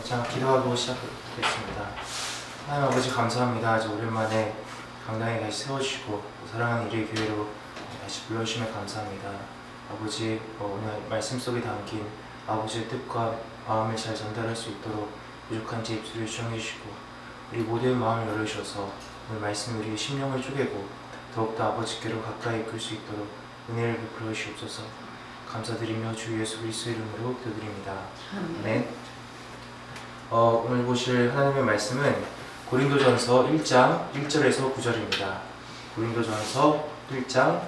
자, 기도하고 시작하겠습니다. 하나님 아버지 감사합니다. 아주 오랜만에 강당에 다시 세워주시고 사랑하는 이래 교회로 다시 불러주시면 감사합니다. 아버지, 오늘 말씀 속에 담긴 아버지의 뜻과 마음을 잘 전달할 수 있도록 부족한 제 입술을 주정해 주시고 우리 모두의 마음을 열어주셔서 오늘 말씀이 우리의 심령을 쪼개고 더욱더 아버지께로 가까이 이끌 수 있도록 은혜를 베풀어 주시옵소서. 감사드리며 주 예수 그리스도 이름으로 기도드립니다. 아멘. 오늘 보실 하나님의 말씀은 고린도전서 1장 1절에서 9절입니다. 고린도전서 1장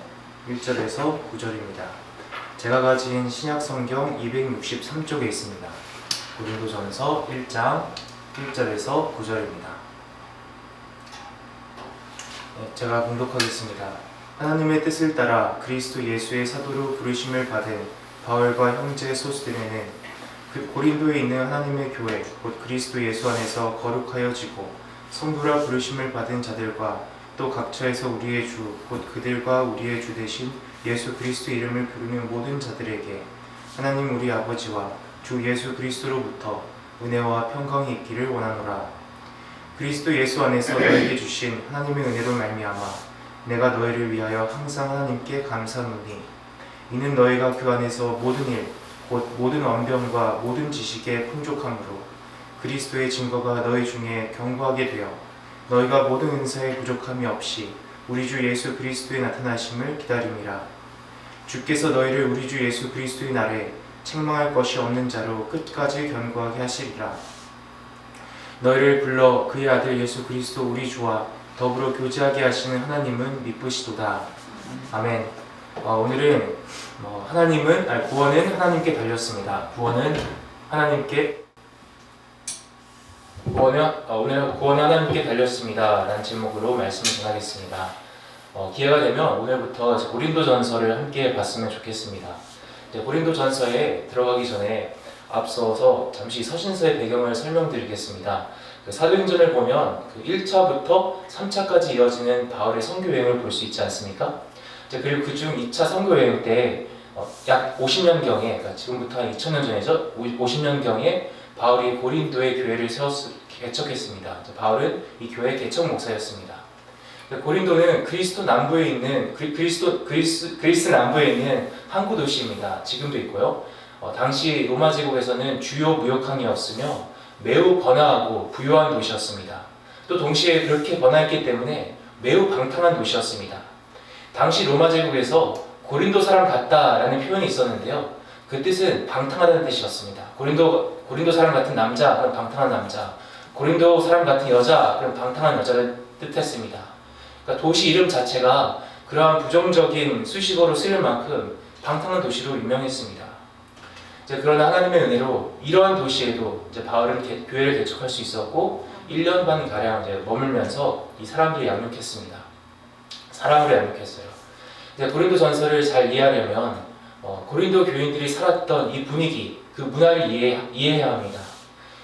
1절에서 9절입니다. 제가 가진 신약 성경 263쪽에 있습니다. 고린도전서 1장 1절에서 9절입니다. 제가 봉독하겠습니다. 하나님의 뜻을 따라 그리스도 예수의 사도로 부르심을 받은 바울과 형제 소스들에는 그 고린도에 있는 하나님의 교회 곧 그리스도 예수 안에서 거룩하여지고 성도라 부르심을 받은 자들과 또 각처에서 우리의 주 곧 그들과 우리의 주 되신 예수 그리스도 이름을 부르는 모든 자들에게 하나님 우리 아버지와 주 예수 그리스도로부터 은혜와 평강이 있기를 원하노라. 그리스도 예수 안에서 너에게 주신 하나님의 은혜로 말미암아 내가 너희를 위하여 항상 하나님께 감사하노니 이는 너희가 그 안에서 모든 일 곧 모든 언변과 모든 지식에 풍족함으로 그리스도의 증거가 너희 중에 견고하게 되어 너희가 모든 은사에 부족함이 없이 우리 주 예수 그리스도의 나타나심을 기다림이라. 주께서 너희를 우리 주 예수 그리스도의 날에 책망할 것이 없는 자로 끝까지 견고하게 하시리라. 너희를 불러 그의 아들 예수 그리스도 우리 주와 더불어 교제하게 하시는 하나님은 미쁘시도다. 아멘. 오늘은 구원은 하나님께 달렸습니다. 구원은 하나님께 달렸습니다. 라는 제목으로 말씀을 전하겠습니다. 기회가 되면 오늘부터 고린도전서를 함께 봤으면 좋겠습니다. 고린도전서에 들어가기 전에 앞서서 잠시 서신서의 배경을 설명드리겠습니다. 사도행전을 보면 1차부터 3차까지 이어지는 바울의 선교 여행을 볼 수 있지 않습니까? 그리고 그중 2차 선교 여행 때 약 50년경에, 그러니까 지금부터 한 2000년 전이죠. 50년경에 바울이 고린도의 교회를 개척했습니다. 바울은 이 교회 개척 목사였습니다. 고린도는 그리스 남부에 있는 항구 도시입니다. 지금도 있고요. 당시 로마 제국에서는 주요 무역항이었으며 매우 번화하고 부유한 도시였습니다. 또 동시에 그렇게 번화했기 때문에 매우 방탕한 도시였습니다. 당시 로마 제국에서 고린도 사람 같다라는 표현이 있었는데요. 그 뜻은 방탕하다는 뜻이었습니다. 고린도 사람 같은 남자, 그럼 방탕한 남자. 고린도 사람 같은 여자, 그럼 방탕한 여자를 뜻했습니다. 그러니까 도시 이름 자체가 그러한 부정적인 수식어로 쓰일 만큼 방탕한 도시로 유명했습니다. 그러나 하나님의 은혜로 이러한 도시에도 바울은 교회를 개척할 수 있었고 1년 반 가량 머물면서 이 사람들을 양육했습니다. 사랑으로 양육했어요. 고린도 전서를 잘 이해하려면 고린도 교인들이 살았던 이 분위기, 그 문화를 이해해야 합니다.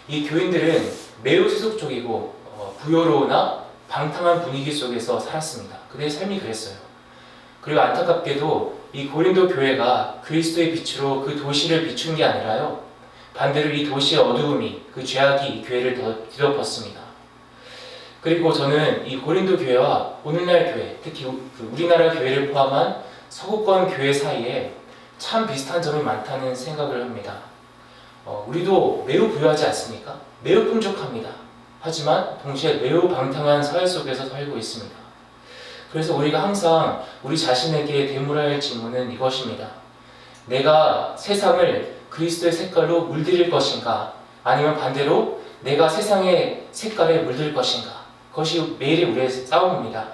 이 교인들은 매우 세속적이고 부요로우나 방탕한 분위기 속에서 살았습니다. 그들의 삶이 그랬어요. 그리고 안타깝게도 이 고린도 교회가 그리스도의 빛으로 그 도시를 비춘 게 아니라요, 반대로 이 도시의 어두움이, 그 죄악이 이 교회를 더 뒤덮었습니다. 그리고 저는 이 고린도 교회와 오늘날 교회, 특히 우리나라 교회를 포함한 서구권 교회 사이에 참 비슷한 점이 많다는 생각을 합니다. 우리도 매우 부유하지 않습니까? 매우 풍족합니다. 하지만 동시에 매우 방탕한 사회 속에서 살고 있습니다. 그래서 우리가 항상 우리 자신에게 되물어야 할 질문은 이것입니다. 내가 세상을 그리스도의 색깔로 물들일 것인가? 아니면 반대로 내가 세상의 색깔에 물들 것인가? 그것이 매일의 우리의 싸움입니다.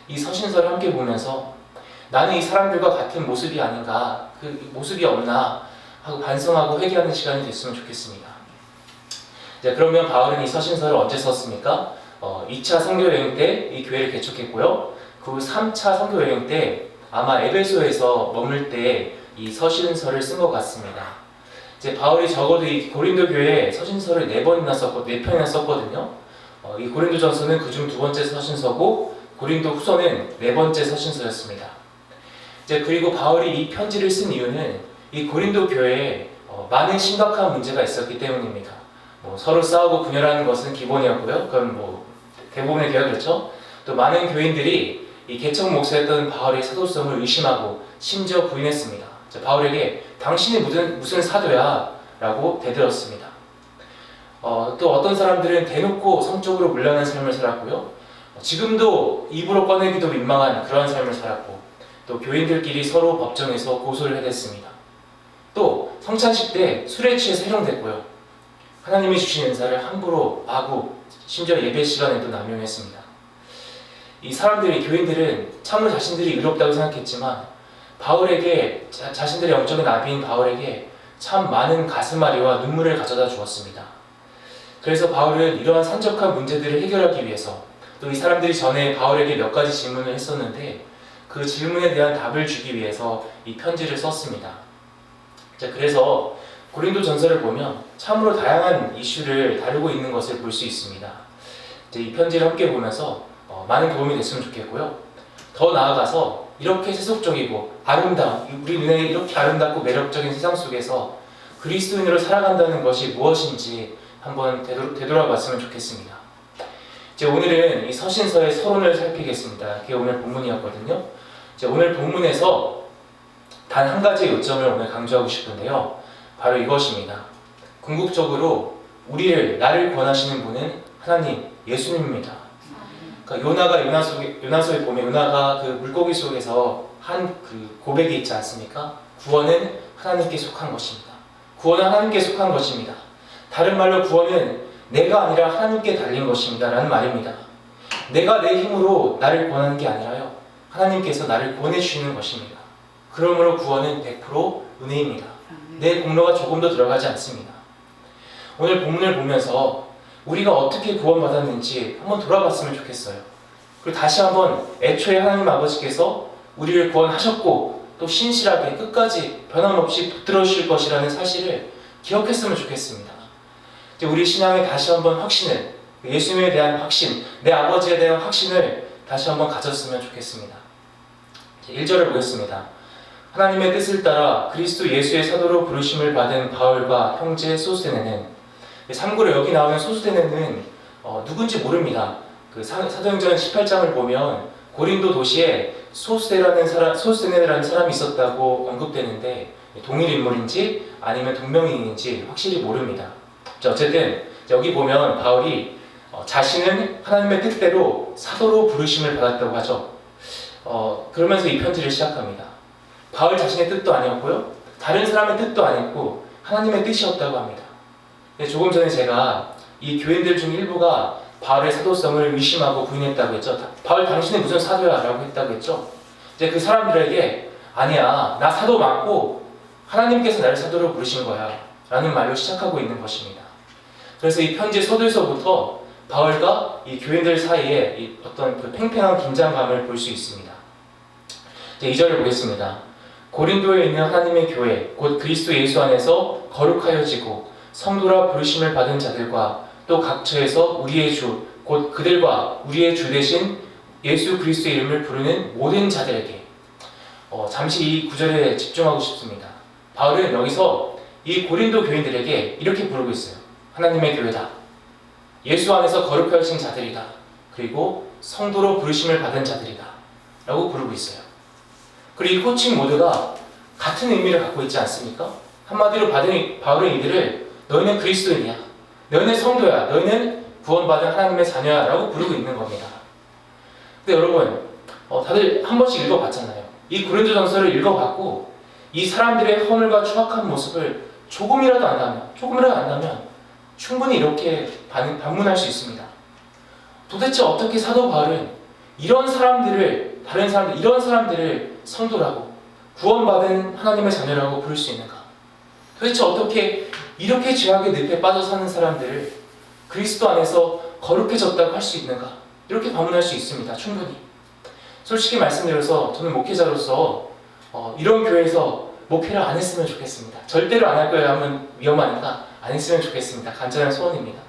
이 서신서를 함께 보면서 나는 이 사람들과 같은 모습이 아닌가, 그 모습이 없나 하고 반성하고 회개하는 시간이 됐으면 좋겠습니다. 그러면 바울은 이 서신서를 언제 썼습니까? 2차 선교 여행 때 이 교회를 개척했고요. 그 3차 선교 여행 때 아마 에베소에서 머물 때 이 서신서를 쓴 것 같습니다. 바울이 적어도 이 고린도 교회에 서신서를 4편이나 썼거든요. 이 고린도전서는 그중 2번째 서신서고 고린도 후서는 4번째 서신서였습니다. 그리고 바울이 이 편지를 쓴 이유는 이 고린도 교회에 많은 심각한 문제가 있었기 때문입니다. 뭐 서로 싸우고 분열하는 것은 기본이었고요. 그건 뭐 대부분의 교회가 그렇죠. 또 많은 교인들이 이 개척 목사였던 바울의 사도성을 의심하고 심지어 부인했습니다. 바울에게 당신이 무슨 사도야? 라고 대들었습니다. 또 어떤 사람들은 대놓고 성적으로 물러난 삶을 살았고요. 지금도 입으로 꺼내기도 민망한 그러한 삶을 살았고, 또 교인들끼리 서로 법정에서 고소를 해댔습니다. 또 성찬식 때 술에 취해서 해롱됐고요. 하나님이 주신 은사를 함부로 마구, 심지어 예배 시간에도 남용했습니다. 이 사람들이, 교인들은 참으로 자신들이 의롭다고 생각했지만 바울에게, 자신들의 영적인 아비인 바울에게 참 많은 가슴앓이와 눈물을 가져다 주었습니다. 그래서 바울은 이러한 산적한 문제들을 해결하기 위해서, 또 이 사람들이 전에 바울에게 몇 가지 질문을 했었는데 그 질문에 대한 답을 주기 위해서 이 편지를 썼습니다. 그래서 고린도 전서를 보면 참으로 다양한 이슈를 다루고 있는 것을 볼 수 있습니다. 이 편지를 함께 보면서 많은 도움이 됐으면 좋겠고요. 더 나아가서 이렇게 세속적이고 아름다운, 우리 눈에 이렇게 아름답고 매력적인 세상 속에서 그리스도인으로 살아간다는 것이 무엇인지 한번 되돌아봤으면 좋겠습니다. 오늘은 이 서신서의 서론을 살피겠습니다. 그게 오늘 본문이었거든요. 오늘 본문에서 단 한 가지 요점을 오늘 강조하고 싶은데요. 바로 이것입니다. 궁극적으로 나를 권하시는 분은 하나님, 예수님입니다. 그러니까 요나서에 보면 요나가 그 물고기 속에서 한 그 고백이 있지 않습니까? 구원은 하나님께 속한 것입니다. 구원은 하나님께 속한 것입니다. 다른 말로 구원은 내가 아니라 하나님께 달린 것입니다 라는 말입니다. 내가 내 힘으로 나를 구원하는 게 아니라요, 하나님께서 나를 구원해 주시는 것입니다. 그러므로 구원은 100% 은혜입니다. 내 공로가 조금도 들어가지 않습니다. 오늘 본문을 보면서 우리가 어떻게 구원받았는지 한번 돌아봤으면 좋겠어요. 그리고 다시 한번 애초에 하나님 아버지께서 우리를 구원하셨고 또 신실하게 끝까지 변함없이 붙들어 주실 것이라는 사실을 기억했으면 좋겠습니다. 우리 신앙의 다시 한번 확신을, 예수님에 대한 확신, 내 아버지에 대한 확신을 다시 한번 가졌으면 좋겠습니다. 1절을 보겠습니다. 하나님의 뜻을 따라 그리스도 예수의 사도로 부르심을 받은 바울과 형제 소스데네는, 참고로 여기 나오는 소스데네는 누군지 모릅니다. 그 사도행전 18장을 보면 고린도 도시에 소스데네라는 사람이 있었다고 언급되는데 동일 인물인지 아니면 동명이인인지 확실히 모릅니다. 어쨌든 여기 보면 바울이 자신은 하나님의 뜻대로 사도로 부르심을 받았다고 하죠. 그러면서 이 편지를 시작합니다. 바울 자신의 뜻도 아니었고요, 다른 사람의 뜻도 아니었고 하나님의 뜻이었다고 합니다. 조금 전에 제가 이 교인들 중 일부가 바울의 사도성을 의심하고 부인했다고 했죠. 바울 당신은 무슨 사도야? 라고 했다고 했죠. 이제 그 사람들에게 아니야, 나 사도 맞고 하나님께서 나를 사도로 부르신 거야 라는 말로 시작하고 있는 것입니다. 그래서 이 편지 서두에서부터 바울과 이 교인들 사이에 이 어떤 그 팽팽한 긴장감을 볼 수 있습니다. 2절을 보겠습니다. 고린도에 있는 하나님의 교회, 곧 그리스도 예수 안에서 거룩하여지고 성도라 부르심을 받은 자들과 또 각처에서 우리의 주, 곧 그들과 우리의 주 대신 예수 그리스도의 이름을 부르는 모든 자들에게, 잠시 이 구절에 집중하고 싶습니다. 바울은 여기서 이 고린도 교인들에게 이렇게 부르고 있어요. 하나님의 교회다. 예수 안에서 거룩하신 자들이다. 그리고 성도로 부르심을 받은 자들이다. 라고 부르고 있어요. 그리고 이 호칭 모두가 같은 의미를 갖고 있지 않습니까? 한마디로 바울은 이들을 너희는 그리스도인이야, 너희는 성도야, 너희는 구원받은 하나님의 자녀야 라고 부르고 있는 겁니다. 근데 여러분, 다들 한 번씩 읽어봤잖아요. 이 고린도전서를 읽어봤고 이 사람들의 허물과 추악한 모습을 조금이라도 안다면 충분히 이렇게 반문할 수 있습니다. 도대체 어떻게 사도 바울은 이런 사람들을 성도라고, 구원받은 하나님의 자녀라고 부를 수 있는가? 도대체 어떻게 이렇게 죄악의 늪에 빠져 사는 사람들을 그리스도 안에서 거룩해졌다고 할 수 있는가? 이렇게 반문할 수 있습니다. 충분히. 솔직히 말씀드려서 저는 목회자로서 이런 교회에서 목회를 안 했으면 좋겠습니다. 절대로 안 할 거예요 하면 위험하니까 안 했으면 좋겠습니다. 간절한 소원입니다.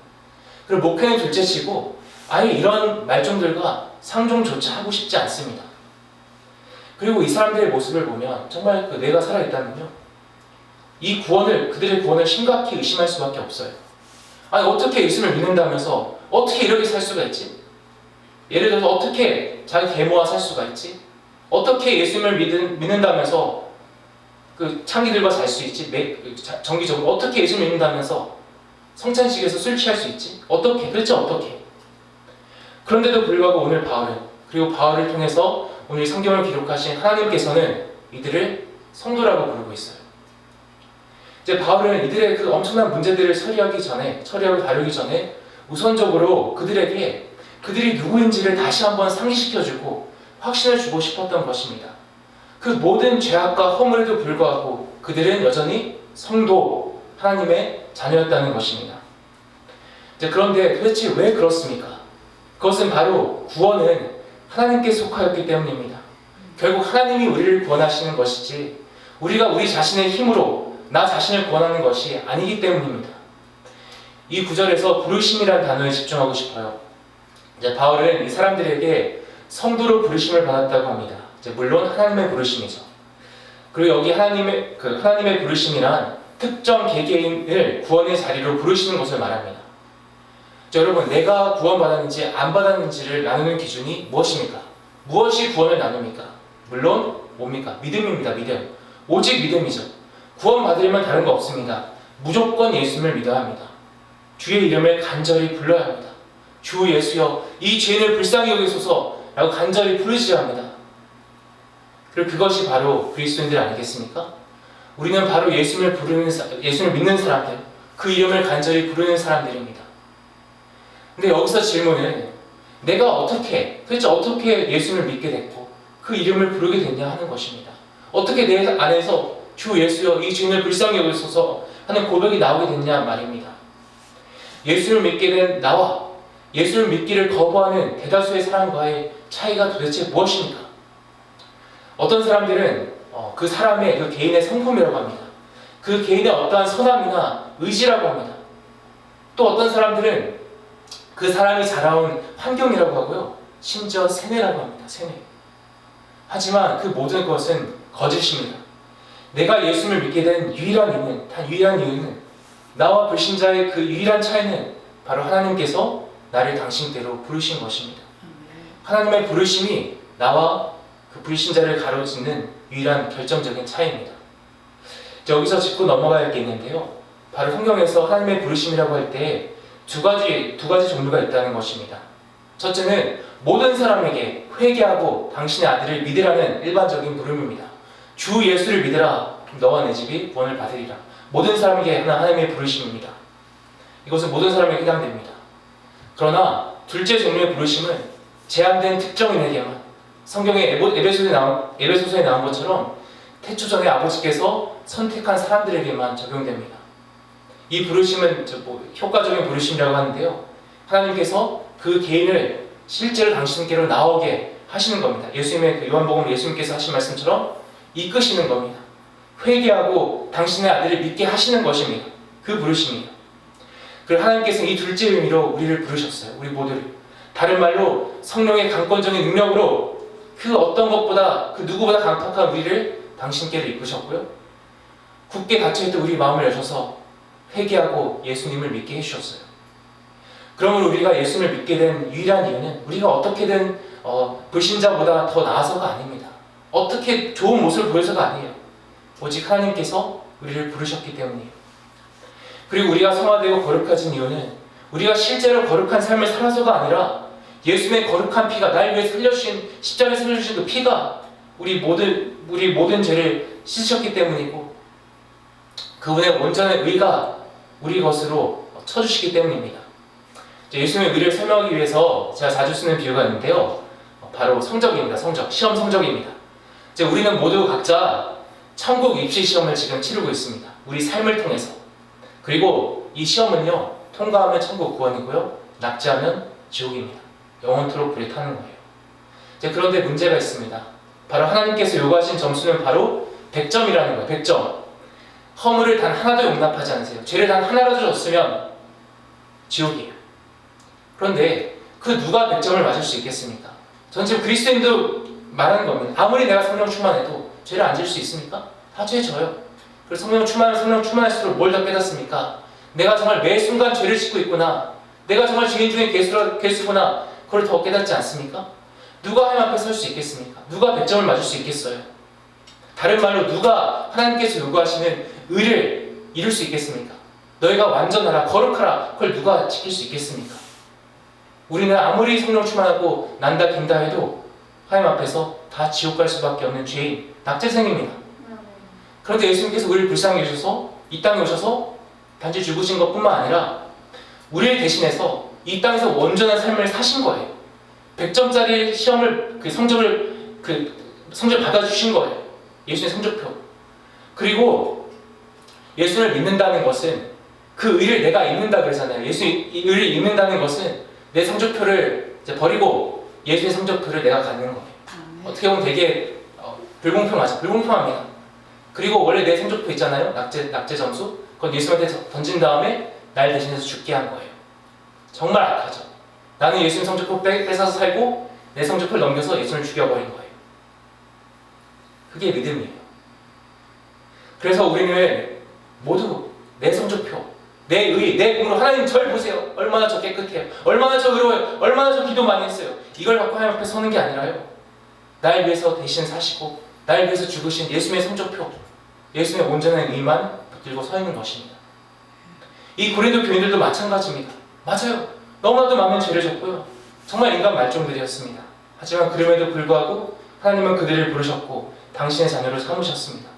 그리고 목회는 둘째치고 아예 이런 말종들과 상종조차 하고 싶지 않습니다. 그리고 이 사람들의 모습을 보면 정말 내가 살아있다면요, 그들의 구원을 심각히 의심할 수밖에 없어요. 아니 어떻게 예수를 믿는다면서 어떻게 이렇게 살 수가 있지? 예를 들어서 어떻게 자기 계모와 살 수가 있지? 어떻게 예수님을 믿는다면서 그 창기들과 잘 수 있지? 정기적으로 어떻게 예수를 믿는다면서 성찬식에서 술 취할 수 있지? 어떻게? 그렇죠? 어떻게? 그런데도 불구하고 오늘 바울은, 그리고 바울을 통해서 오늘 성경을 기록하신 하나님께서는 이들을 성도라고 부르고 있어요. 이제 바울은 이들의 그 엄청난 문제들을 처리하고 다루기 전에 우선적으로 그들에게 그들이 누구인지를 다시 한번 상기시켜주고 확신을 주고 싶었던 것입니다. 그 모든 죄악과 허물에도 불구하고 그들은 여전히 성도, 하나님의 자녀였다는 것입니다. 이제 그런데 도대체 왜 그렇습니까? 그것은 바로 구원은 하나님께 속하였기 때문입니다. 결국 하나님이 우리를 구원하시는 것이지 우리가 우리 자신의 힘으로 나 자신을 구원하는 것이 아니기 때문입니다. 이 구절에서 부르심이라는 단어에 집중하고 싶어요. 이제 바울은 이 사람들에게 성도로 부르심을 받았다고 합니다. 이제 물론 하나님의 부르심이죠. 그리고 여기 하나님의 부르심이란 특정 개개인을 구원의 자리로 부르시는 것을 말합니다. 자, 여러분, 내가 구원받았는지 안 받았는지를 나누는 기준이 무엇입니까? 무엇이 구원을 나눕니까? 물론 뭡니까? 믿음입니다. 믿음. 오직 믿음이죠. 구원받으려면 다른 거 없습니다. 무조건 예수님을 믿어야 합니다. 주의 이름을 간절히 불러야 합니다. 주 예수여, 이 죄인을 불쌍히 여기소서 라고 간절히 부르셔야 합니다. 그리고 그것이 바로 그리스도인들 아니겠습니까? 우리는 바로 예수님을 믿는 사람들, 그 이름을 간절히 부르는 사람들입니다. 근데 여기서 질문은 내가 도대체 어떻게 예수님을 믿게 됐고 그 이름을 부르게 됐냐 하는 것입니다. 어떻게 내 안에서 주 예수여 이 죄인을 불쌍히 여기소서 하는 고백이 나오게 됐냐 말입니다. 예수를 믿게 된 나와 예수를 믿기를 거부하는 대다수의 사람과의 차이가 도대체 무엇입니까? 어떤 사람들은 그 사람의 그 개인의 성품이라고 합니다. 그 개인의 어떠한 선함이나 의지라고 합니다. 또 어떤 사람들은 그 사람이 자라온 환경이라고 하고요. 심지어 세뇌라고 합니다. 세뇌. 하지만 그 모든 것은 거짓입니다. 내가 예수를 믿게 된 유일한 이유는 나와 불신자의 그 유일한 차이는 바로 하나님께서 나를 당신께로 부르신 것입니다. 하나님의 부르심이 나와 그 불신자를 가로짓는 유일한 결정적인 차이입니다. 여기서 짚고 넘어가야 할 게 있는데요. 바로 성경에서 하나님의 부르심이라고 할 때 두 가지 종류가 있다는 것입니다. 첫째는 모든 사람에게 회개하고 당신의 아들을 믿으라는 일반적인 부름입니다. 주 예수를 믿으라, 너와 내 집이 구원을 받으리라. 모든 사람에게 하나님의 부르심입니다. 이것은 모든 사람에게 해당됩니다. 그러나 둘째 종류의 부르심은 제한된 특정인에게만, 성경의 에베소서에 나온 것처럼 태초전에 아버지께서 선택한 사람들에게만 적용됩니다. 이 부르심은 효과적인 부르심이라고 하는데요. 하나님께서 그 개인을 실제로 당신께로 나오게 하시는 겁니다. 예수님의 요한복음 예수님께서 하신 말씀처럼 이끄시는 겁니다. 회개하고 당신의 아들을 믿게 하시는 것입니다. 그 부르심이에요. 그리고 하나님께서는 이 둘째 의미로 우리를 부르셨어요. 우리 모두를. 다른 말로 성령의 강권적인 능력으로 그 어떤 것보다 그 누구보다 강력한 우리를 당신께로 이끄셨고요. 굳게 닫혀있던 우리 마음을 여셔서 회개하고 예수님을 믿게 해주셨어요. 그러므로 우리가 예수님을 믿게 된 유일한 이유는 우리가 어떻게든 불신자보다 더 나아서가 아닙니다. 어떻게 좋은 모습을 보여서가 아니에요. 오직 하나님께서 우리를 부르셨기 때문이에요. 그리고 우리가 성화되고 거룩해진 이유는 우리가 실제로 거룩한 삶을 살아서가 아니라 예수님의 거룩한 피가 날 위해 십자가에 살려주신 그 피가 우리 모든 죄를 씻으셨기 때문이고 그분의 온전한 의가 우리 것으로 쳐주시기 때문입니다. 예수님의 의를 설명하기 위해서 제가 자주 쓰는 비유가 있는데요. 바로 성적입니다. 시험 성적입니다. 우리는 모두 각자 천국 입시 시험을 지금 치르고 있습니다. 우리 삶을 통해서. 그리고 이 시험은요, 통과하면 천국 구원이고요, 낙제하면 지옥입니다. 영원토록 불에 타는 거예요. 그런데 문제가 있습니다. 바로 하나님께서 요구하신 점수는 바로 100점이라는 거예요. 100점. 허물을 단 하나도 용납하지 않으세요. 죄를 단 하나라도 졌으면 지옥이에요. 그런데 그 누가 100점을 맞을 수 있겠습니까? 전 지금 그리스도인도 말하는 겁니다. 아무리 내가 성령 충만해도 죄를 안 질 수 있습니까? 다 죄 져요. 그래서 성령 충만할수록 뭘 더 깨닫습니까? 내가 정말 매 순간 죄를 짓고 있구나. 내가 정말 죄인 중에 괴수구나. 그걸 더 깨닫지 않습니까? 누가 하나님 앞에 설 수 있겠습니까? 누가 100점을 맞을 수 있겠어요? 다른 말로 누가 하나님께서 요구하시는 의를 이룰 수 있겠습니까? 너희가 완전하라, 거룩하라. 그걸 누가 지킬 수 있겠습니까? 우리는 아무리 성령 충만하고 난다 긴다 해도 하나님 앞에서 다 지옥 갈 수밖에 없는 죄인, 낙제생입니다. 그런데 예수님께서 우리를 불쌍히 여기셔서 이 땅에 오셔서 단지 죽으신 것뿐만 아니라 우리를 대신해서 이 땅에서 온전한 삶을 사신 거예요. 100점짜리 시험을 성적 받아주신 거예요. 예수님의 성적표. 그리고 예수를 믿는다는 것은 그 의를 내가 읽는다 그러잖아요. 예수의 의를 읽는다는 것은 내 성적표를 이제 버리고 예수의 성적표를 내가 갖는 거예요. 어떻게 보면 되게 불공평하죠. 불공평합니다. 그리고 원래 내 성적표 있잖아요. 낙제 점수. 그건 예수한테 던진 다음에 날 대신해서 죽게 한 거예요. 정말 악하죠. 나는 예수님 성적표 뺏어서 살고 내 성적표를 넘겨서 예수님을 죽여버린 거예요. 그게 믿음이에요. 그래서 우리는 모두 내 성적표, 내 의, 내 공로, 하나님 절 보세요. 얼마나 저 깨끗해요. 얼마나 저 의로워요. 얼마나 저 기도 많이 했어요. 이걸 갖고 하나님 앞에 서는 게 아니라요. 날 위해서 대신 사시고 날 위해서 죽으신 예수님의 성적표, 예수님의 온전한 의만 붙들고 서 있는 것입니다. 이 고린도 교인들도 마찬가지입니다. 맞아요. 너무나도 많은 죄를 졌고요. 정말 인간 말종들이었습니다. 하지만 그럼에도 불구하고 하나님은 그들을 부르셨고 당신의 자녀로 삼으셨습니다.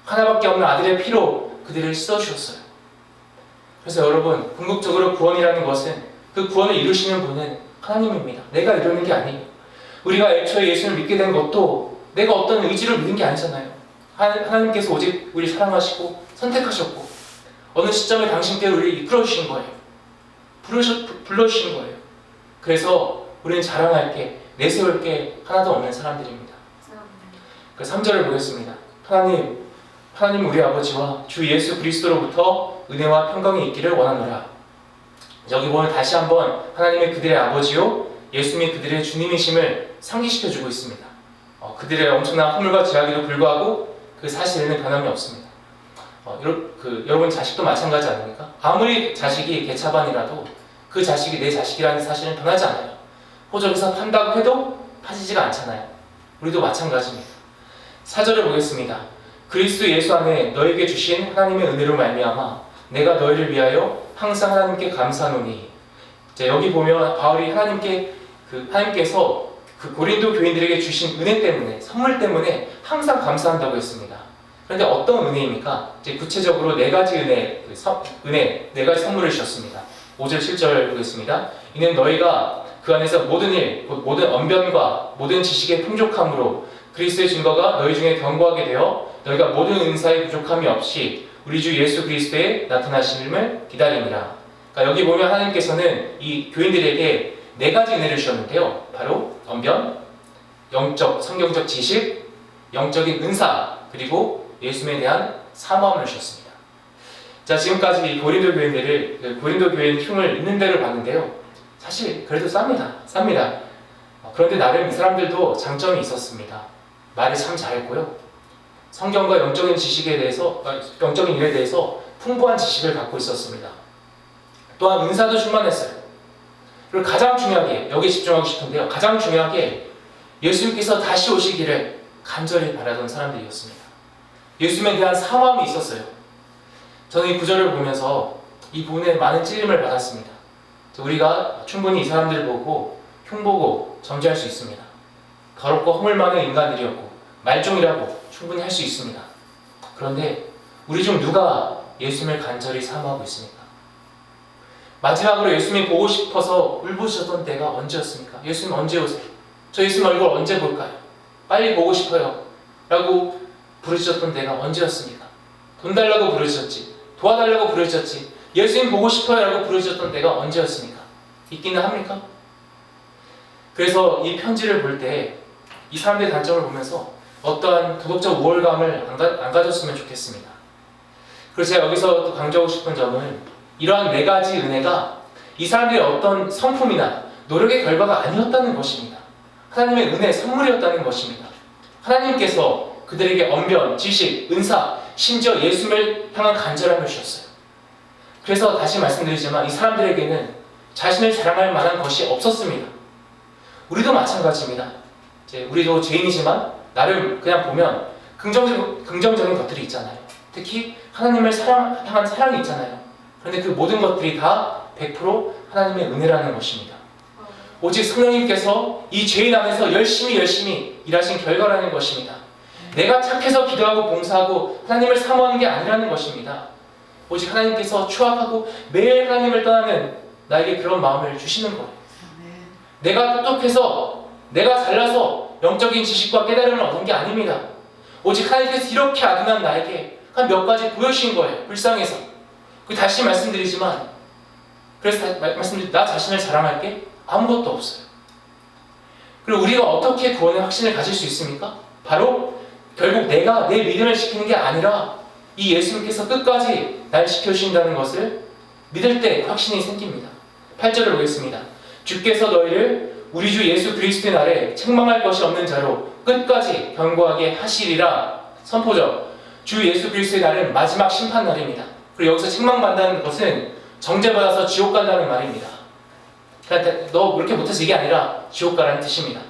하나밖에 없는 아들의 피로 그들을 씻어주셨어요. 그래서 여러분, 궁극적으로 구원이라는 것은 그 구원을 이루시는 분은 하나님입니다. 내가 이루는 게 아니에요. 우리가 애초에 예수를 믿게 된 것도 내가 어떤 의지를 믿은 게 아니잖아요. 하나님께서 오직 우리를 사랑하시고 선택하셨고 어느 시점에 당신께로 우리를 이끌어주신 거예요. 불러주신 거예요. 그래서 우리는 자랑할 게, 내세울 게 하나도 없는 사람들입니다. 그 3절을 보겠습니다. 하나님 우리 아버지와 주 예수 그리스도로부터 은혜와 평강이 있기를 원하노라. 여기 보면 다시 한번 하나님의 그들의 아버지요 예수님이 그들의 주님이심을 상기시켜주고 있습니다. 그들의 엄청난 허물과 죄악에도 불구하고 그 사실에는 변함이 없습니다. 여러분 자식도 마찬가지 아닙니까? 아무리 자식이 개차반이라도 그 자식이 내 자식이라는 사실은 변하지 않아요. 호적에서 판다고 해도 파지지가 않잖아요. 우리도 마찬가지입니다. 4절을 보겠습니다. 그리스도 예수 안에 너에게 주신 하나님의 은혜로 말미암아 내가 너희를 위하여 항상 하나님께 감사하노니. 여기 보면 바울이 하나님께서 그 고린도 교인들에게 주신 은혜 때문에, 선물 때문에 항상 감사한다고 했습니다. 그런데 어떤 은혜입니까? 구체적으로 네 가지 네 가지 선물을 주셨습니다. 5절 7절 보겠습니다. 이는 너희가 그 안에서 모든 일, 모든 언변과 모든 지식의 풍족함으로 그리스도의 증거가 너희 중에 견고하게 되어 너희가 모든 은사의 부족함이 없이 우리 주 예수 그리스도의 나타나심을 기다립니다. 그러니까 여기 보면 하나님께서는 이 교인들에게 네 가지 은혜를 주셨는데요. 바로 언변, 영적, 성경적 지식, 영적인 은사, 그리고 예수님에 대한 사모함을 주셨습니다. 자, 지금까지 이 고린도 교회의 흉을 있는 대로 봤는데요. 사실 그래도 쌉니다. 그런데 나름 이 사람들도 장점이 있었습니다. 말을 참 잘했고요. 성경과 영적인 일에 대해서 풍부한 지식을 갖고 있었습니다. 또한 은사도 충만했어요. 그리고 가장 중요하게, 여기 집중하고 싶은데요. 가장 중요하게 예수님께서 다시 오시기를 간절히 바라던 사람들이었습니다. 예수님에 대한 사모함이 있었어요. 저는 이 구절을 보면서 이 부분에 많은 찔림을 받았습니다. 우리가 충분히 이 사람들을 보고 흉보고 정죄할 수 있습니다. 더럽고 허물 많은 인간들이었고 말종이라고 충분히 할 수 있습니다. 그런데 우리 중 누가 예수님을 간절히 사모하고 있습니까? 마지막으로 예수님이 보고 싶어서 울부짖었던 때가 언제였습니까? 예수님 언제 오세요? 저 예수님 얼굴 언제 볼까요? 빨리 보고 싶어요 라고 부르짖었던 때가 언제였습니까? 돈 달라고 부르짖었지, 도와달라고 부르짖었지, 예수님 보고 싶어요 라고 부르짖었던 때가 언제였습니까? 있기는 합니까? 그래서 이 편지를 볼 때 이 사람들의 단점을 보면서 어떠한 도덕적 우월감을 안 가졌으면 좋겠습니다. 그래서 제가 여기서 또 강조하고 싶은 점은 이러한 네 가지 은혜가 이 사람들의 어떤 성품이나 노력의 결과가 아니었다는 것입니다. 하나님의 은혜, 선물이었다는 것입니다. 하나님께서 그들에게 언변, 지식, 은사, 심지어 예수님을 향한 간절함을 주셨어요. 그래서 다시 말씀드리지만 이 사람들에게는 자신을 자랑할 만한 것이 없었습니다. 우리도 마찬가지입니다. 이제 우리도 죄인이지만 나름 그냥 보면 긍정적인 것들이 있잖아요. 특히 하나님을 향한 사랑이 있잖아요. 그런데 그 모든 것들이 다 100% 하나님의 은혜라는 것입니다. 오직 성령님께서 이 죄인 안에서 열심히 일하신 결과라는 것입니다. 내가 착해서 기도하고 봉사하고 하나님을 사모하는 게 아니라는 것입니다. 오직 하나님께서 추악하고 매일 하나님을 떠나는 나에게 그런 마음을 주시는 거예요. 내가 똑똑해서 내가 잘나서 영적인 지식과 깨달음을 얻은 게 아닙니다. 오직 하나님께서 이렇게 아둔한 나에게 한 몇 가지 보여주신 거예요. 불쌍해서. 다시 말씀드리지만 그래서 나 자신을 자랑할 게 아무것도 없어요. 그리고 우리가 어떻게 구원의 확신을 가질 수 있습니까? 바로 결국 내가 내 믿음을 지키는 게 아니라 이 예수님께서 끝까지 날 지켜주신다는 것을 믿을 때 확신이 생깁니다. 8절을 보겠습니다. 주께서 너희를 우리 주 예수 그리스도의 날에 책망할 것이 없는 자로 끝까지 견고하게 하시리라. 선포죠. 주 예수 그리스도의 날은 마지막 심판 날입니다. 그리고 여기서 책망받는다는 것은 정죄받아서 지옥 간다는 말입니다. 그러니까 너 그렇게 못해서 이게 아니라 지옥 가라는 뜻입니다.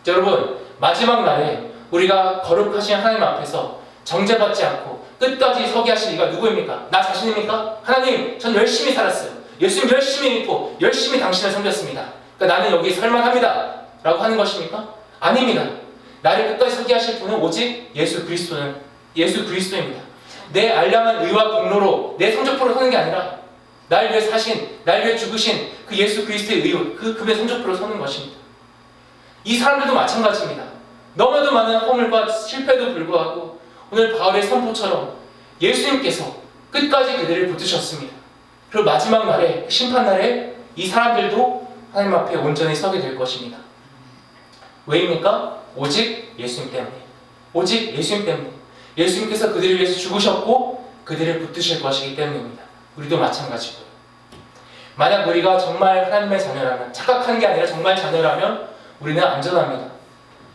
자, 여러분 마지막 날에 우리가 거룩하신 하나님 앞에서 정죄받지 않고 끝까지 서게 하신 이가 누구입니까? 나 자신입니까? 하나님, 전 열심히 살았어요. 예수님 열심히 믿고 열심히 당신을 섬겼습니다. 그러니까 나는 여기 설만합니다 라고 하는 것입니까? 아닙니다. 나를 끝까지 서게 하실 분은 오직 예수 그리스도입니다. 내 알량한 의와 공로로 내 성적표로 서는 게 아니라 날 위해 사신, 날 위해 죽으신 그 예수 그리스도의 의, 그분의 성적표로 서는 것입니다. 이 사람들도 마찬가지입니다. 너무나도 많은 허물과 실패도 불구하고 오늘 바울의 선포처럼 예수님께서 끝까지 그들을 붙드셨습니다. 그리고 마지막 날에, 심판날에 이 사람들도 하나님 앞에 온전히 서게 될 것입니다. 왜입니까? 오직 예수님 때문에. 오직 예수님 때문에. 예수님께서 그들을 위해서 죽으셨고 그들을 붙드실 것이기 때문입니다. 우리도 마찬가지고요. 만약 우리가 정말 하나님의 자녀라면, 착각하는 게 아니라 정말 자녀라면 우리는 안전합니다.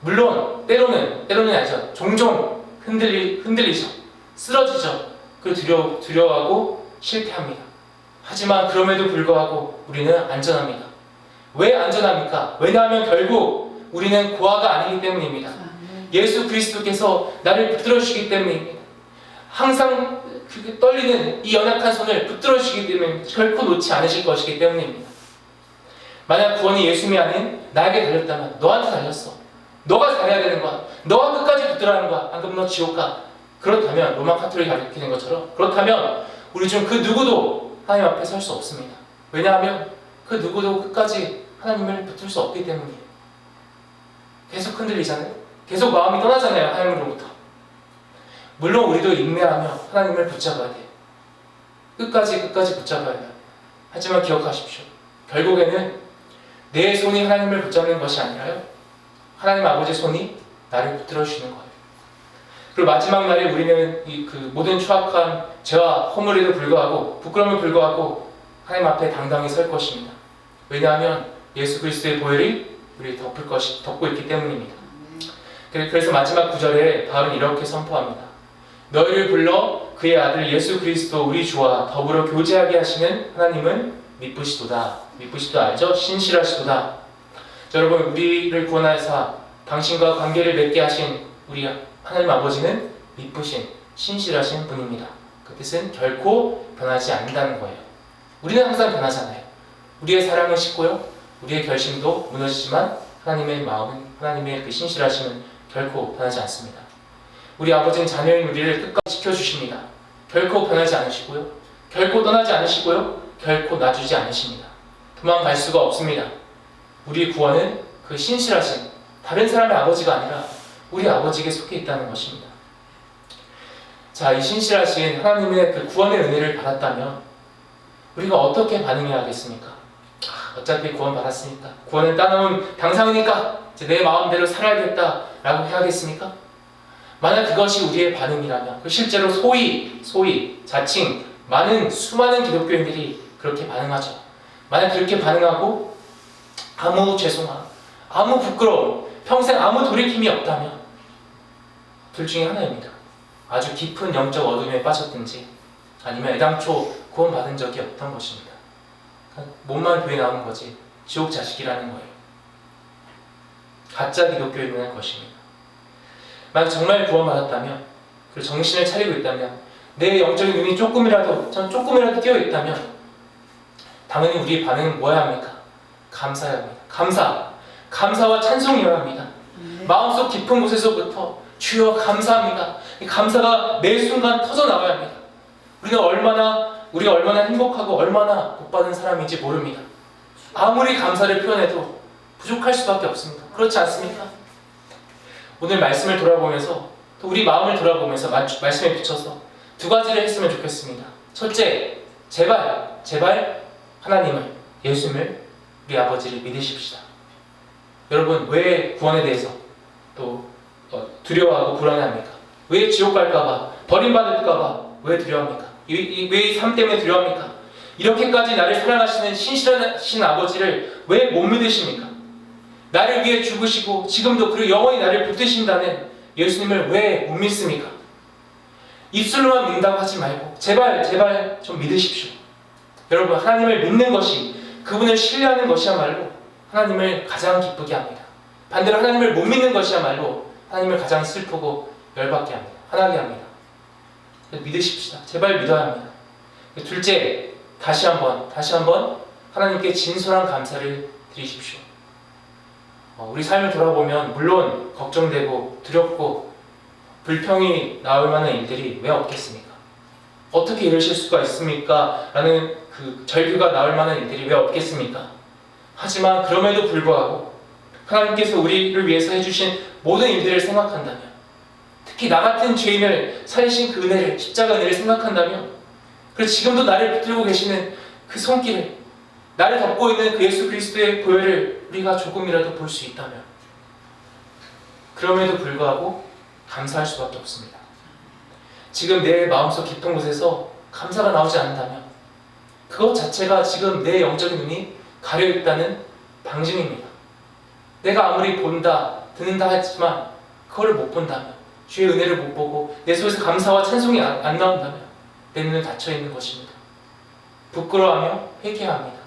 물론 때로는 아니죠. 종종 흔들리죠. 쓰러지죠. 그리고 두려워하고 실패합니다. 하지만 그럼에도 불구하고 우리는 안전합니다. 왜 안전합니까? 왜냐하면 결국 우리는 고아가 아니기 때문입니다. 예수 그리스도께서 나를 붙들어 주시기 때문입니다. 항상 떨리는 이 연약한 손을 붙들어 주시기 때문에 결코 놓지 않으실 것이기 때문입니다. 만약 구원이 예수님이 아닌 나에게 달렸다면 너한테 달렸어. 너가 잘해야 되는 거야. 너가 끝까지 붙들어야 하는 거야. 안 그러면 너 지옥 가. 그렇다면 로마 카톨릭이 가르치는 것처럼 그렇다면 우리 중 그 누구도 하나님 앞에 설 수 없습니다. 왜냐하면 그 누구도 끝까지 하나님을 붙들 수 없기 때문이에요. 계속 흔들리잖아요. 계속 마음이 떠나잖아요. 하나님으로부터. 물론 우리도 인내하며 하나님을 붙잡아야 돼요. 끝까지 붙잡아야 해요. 하지만 기억하십시오. 결국에는 내 손이 하나님을 붙잡는 것이 아니라요. 하나님 아버지의 손이 나를 붙들어 주시는 거예요. 그리고 마지막 날에 우리는 그 모든 추악한 죄와 허물에도 불구하고 부끄러움에 불구하고 하나님 앞에 당당히 설 것입니다. 왜냐하면 예수 그리스도의 보혈이 우리를 덮고 있기 때문입니다. 그래서 마지막 구절에 바울은 이렇게 선포합니다. 너희를 불러 그의 아들 예수 그리스도 우리 주와 더불어 교제하게 하시는 하나님은 미쁘시도다. 미쁘시도 알죠? 신실하시도다. 자, 여러분 우리를 구원하사 당신과 관계를 맺게 하신 우리 하나님 아버지는 미쁘신 신실하신 분입니다. 그 뜻은 결코 변하지 않는다는 거예요. 우리는 항상 변하잖아요. 우리의 사랑은 식고요. 우리의 결심도 무너지지만 하나님의 마음은, 하나님의 그 신실하심은 결코 변하지 않습니다. 우리 아버지는 자녀인 우리를 끝까지 지켜주십니다. 결코 변하지 않으시고요. 결코 떠나지 않으시고요. 결코 놔주지 않으십니다. 도망갈 수가 없습니다. 우리 구원은 그 신실하신 다른 사람의 아버지가 아니라 우리 아버지에게 속해 있다는 것입니다. 자, 이 신실하신 하나님의 그 구원의 은혜를 받았다면 우리가 어떻게 반응해야겠습니까? 어차피 구원 받았으니까, 구원을 따놓은 당상이니까 이제 내 마음대로 살아야겠다라고 해야겠습니까? 만약 그것이 우리의 반응이라면, 실제로 소위 자칭 수많은 기독교인들이 그렇게 반응하죠. 만약 그렇게 반응하고 아무 죄송함, 아무 부끄러움, 평생 아무 돌이킴이 없다면 둘 중에 하나입니다. 아주 깊은 영적 어둠에 빠졌든지 아니면 애당초 구원받은 적이 없던 것입니다. 그러니까 몸만 교회 나오는 거지 지옥 자식이라는 거예요. 가짜 기독교인이라는 것입니다. 만약 정말 구원받았다면, 그리고 정신을 차리고 있다면, 내 영적인 눈이 조금이라도 띄어 있다면 당연히 우리의 반응은 뭐야 합니까? 감사해야 합니다. 감사와 찬송이어야 합니다. 마음속 깊은 곳에서부터 주여 감사합니다. 이 감사가 매 순간 터져 나와야 합니다. 우리가 얼마나 행복하고 얼마나 복받은 사람인지 모릅니다. 아무리 감사를 표현해도 부족할 수밖에 없습니다. 그렇지 않습니까? 오늘 말씀을 돌아보면서 또 우리 마음을 돌아보면서 말씀에 비춰서 두 가지를 했으면 좋겠습니다. 첫째, 제발 하나님을, 예수님을, 우리 아버지를 믿으십시다. 여러분, 왜 구원에 대해서 또 두려워하고 불안해합니까? 왜 지옥 갈까봐, 버림받을까봐 왜 두려워합니까? 왜 이 삶 때문에 두려워합니까? 이렇게까지 나를 사랑하시는 신실하신 아버지를 왜 못 믿으십니까? 나를 위해 죽으시고 지금도 그리고 영원히 나를 붙드신다는 예수님을 왜 못 믿습니까? 입술로만 믿는다고 하지 말고 제발 좀 믿으십시오. 여러분, 하나님을 믿는 것이, 그분을 신뢰하는 것이야말로 하나님을 가장 기쁘게 합니다. 반대로 하나님을 못 믿는 것이야말로 하나님을 가장 슬프고 열받게 합니다. 화나게 합니다. 믿으십시다. 제발 믿어야 합니다. 둘째, 다시 한번 하나님께 진솔한 감사를 드리십시오. 우리 삶을 돌아보면 물론 걱정되고 두렵고 불평이 나올 만한 일들이 왜 없겠습니까? 어떻게 이러실 수가 있습니까? 라는 그 절규가 나올 만한 일들이 왜 없겠습니까? 하지만 그럼에도 불구하고 하나님께서 우리를 위해서 해주신 모든 일들을 생각한다면, 특히 나 같은 죄인을 살리신 그 은혜를, 십자가 은혜를 생각한다면, 그리고 지금도 나를 붙들고 계시는 그 손길을, 나를 덮고 있는 그 예수 그리스도의 보혈을 우리가 조금이라도 볼 수 있다면, 그럼에도 불구하고 감사할 수밖에 없습니다. 지금 내 마음속 깊은 곳에서 감사가 나오지 않는다면 그것 자체가 지금 내 영적인 눈이 가려있다는 방증입니다. 내가 아무리 본다, 듣는다 했지만 그거를 못 본다면, 주의 은혜를 못 보고 내 속에서 감사와 찬송이 안 나온다면 내 눈은 닫혀있는 것입니다. 부끄러워하며 회개해야 합니다.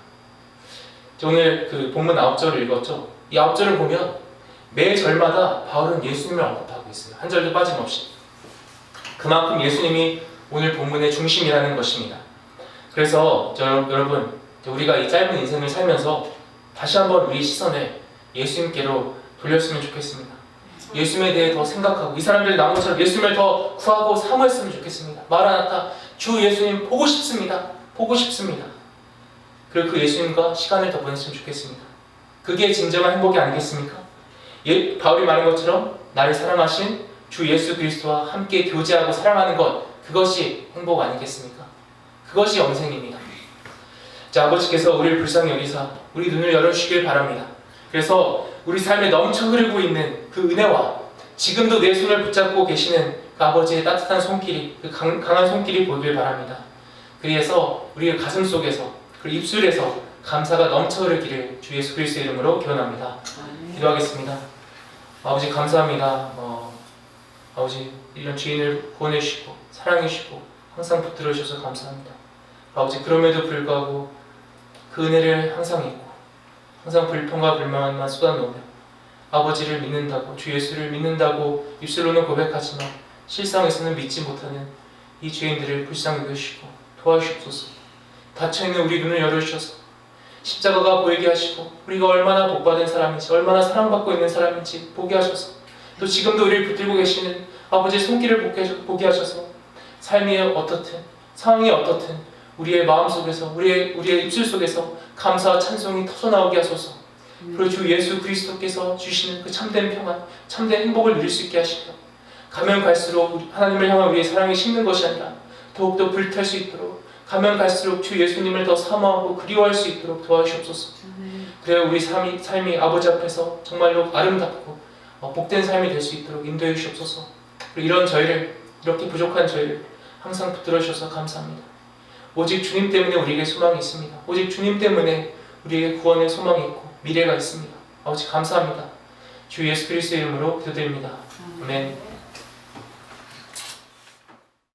오늘 그 본문 9절을 읽었죠. 이 9절을 보면 매 절마다 바울은 예수님을 언급하고 있어요. 한 절도 빠짐없이. 그만큼 예수님이 오늘 본문의 중심이라는 것입니다. 그래서 여러분, 우리가 이 짧은 인생을 살면서 다시 한번 우리 시선을 예수님께로 돌렸으면 좋겠습니다. 예수님에 대해 더 생각하고 이 사람들이 나무처럼 예수님을 더 구하고 사모했으면 좋겠습니다. 마라나타, 주 예수님 보고 싶습니다. 그리고 그 예수님과 시간을 더 보냈으면 좋겠습니다. 그게 진정한 행복이 아니겠습니까? 바울이 말한 것처럼 나를 사랑하신 주 예수 그리스도와 함께 교제하고 사랑하는 것, 그것이 행복 아니겠습니까? 그것이 영생입니다. 자, 아버지께서 우리를 불쌍히 여기사 우리 눈을 열어주시길 바랍니다. 그래서 우리 삶에 넘쳐 흐르고 있는 그 은혜와 지금도 내 손을 붙잡고 계시는 그 아버지의 따뜻한 손길이, 그 강한 손길이 보이길 바랍니다. 그래서 우리의 가슴 속에서, 그리고 입술에서 감사가 넘쳐 흐르기를 주 예수 그리스도의 이름으로 기원합니다. 기도하겠습니다. 아버지 감사합니다. 아버지 이런 죄인을 구원해 주시고 사랑해 주시고 항상 붙들어 주셔서 감사합니다. 아버지, 그럼에도 불구하고 그 은혜를 항상 잊고 항상 불평과 불만만 쏟아놓으며 아버지를 믿는다고, 주 예수를 믿는다고 입술로는 고백하지만 실상에서는 믿지 못하는 이 죄인들을 불쌍히 여기시고 도와주시옵소서. 닫혀있는 우리 눈을 열어주셔서 십자가가 보이게 하시고 우리가 얼마나 복받은 사람인지, 얼마나 사랑받고 있는 사람인지 보게 하셔서, 또 지금도 우리를 붙들고 계시는 아버지의 손길을 보게 하셔서 삶이 어떻든 상황이 어떻든 우리의 마음속에서, 우리의 입술 속에서 감사와 찬송이 터져나오게 하소서. 그리고 주 예수 그리스도께서 주시는 그 참된 평안, 참된 행복을 누릴 수 있게 하시며, 가면 갈수록 하나님을 향한 우리의 사랑이 식는 것이 아니라 더욱더 불탈 수 있도록, 가면 갈수록 주 예수님을 더 사모하고 그리워할 수 있도록 도와주시옵소서. 그래야 우리 삶이 아버지 앞에서 정말로 아름답고 복된 삶이 될 수 있도록 인도해 주시옵소서. 그리고 이렇게 부족한 저희를 항상 붙들어 주셔서 감사합니다. 오직 주님 때문에 우리에게 소망이 있습니다. 오직 주님 때문에 우리에게 구원의 소망이 있고 미래가 있습니다. 아버지 감사합니다. 주 예수 그리스도의 이름으로 기도드립니다. 아멘.